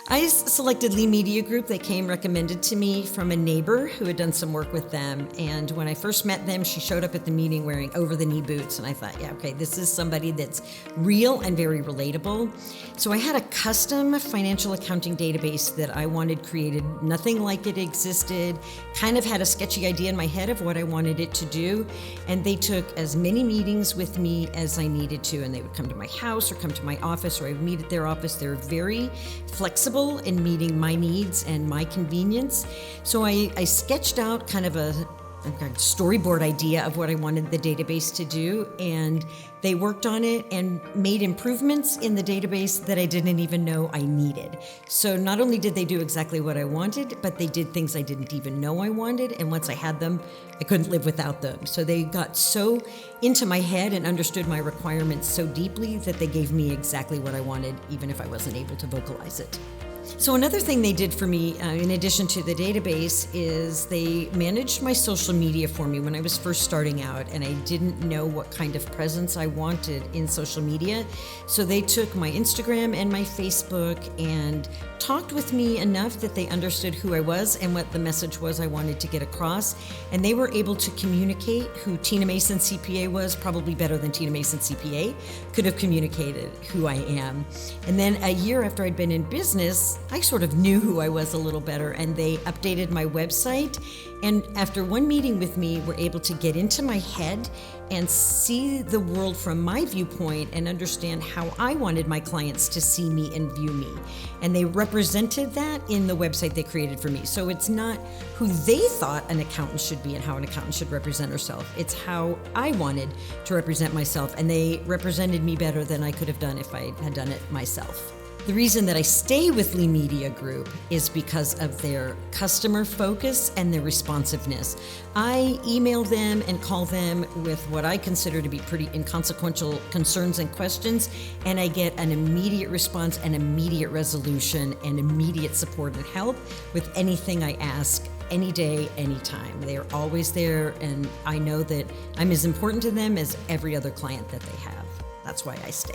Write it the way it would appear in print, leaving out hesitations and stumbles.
I selected Lee Media Group. They came recommended to me from a neighbor who had done some work with them. And when I first met them, she showed up at the meeting wearing over-the-knee boots. And I thought, yeah, okay, this is somebody that's real and very relatable. So I had a custom financial accounting database that I wanted created. Nothing like it existed. Kind of had a sketchy idea in my head of what I wanted it to do. And they took as many meetings with me as I needed to. And they would come to my house or come to my office, or I would meet at their office. They were very flexible in meeting my needs and my convenience. So I sketched out kind of a storyboard idea of what I wanted the database to do, and they worked on it and made improvements in the database that I didn't even know I needed. So not only did they do exactly what I wanted, but they did things I didn't even know I wanted, and once I had them, I couldn't live without them. So they got so into my head and understood my requirements so deeply that they gave me exactly what I wanted, even if I wasn't able to vocalize it. So another thing they did for me, in addition to the database, is they managed my social media for me when I was first starting out, and I didn't know what kind of presence I wanted in social media. So they took my Instagram and my Facebook and talked with me enough that they understood who I was and what the message was I wanted to get across. And they were able to communicate who Tina Mason CPA was, probably better than Tina Mason CPA could have communicated who I am. And then a year after I'd been in business, I sort of knew who I was a little better, and they updated my website. And after one meeting with me, were able to get into my head and see the world from my viewpoint and understand how I wanted my clients to see me and view me. And they represented that in the website they created for me. So it's not who they thought an accountant should be and how an accountant should represent herself. It's how I wanted to represent myself. And they represented me better than I could have done if I had done it myself. The reason that I stay with Lee Media Group is because of their customer focus and their responsiveness. I email them and call them with what I consider to be pretty inconsequential concerns and questions, and I get an immediate response and immediate resolution and immediate support and help with anything I ask, any day, anytime. They are always there, and I know that I'm as important to them as every other client that they have. That's why I stay.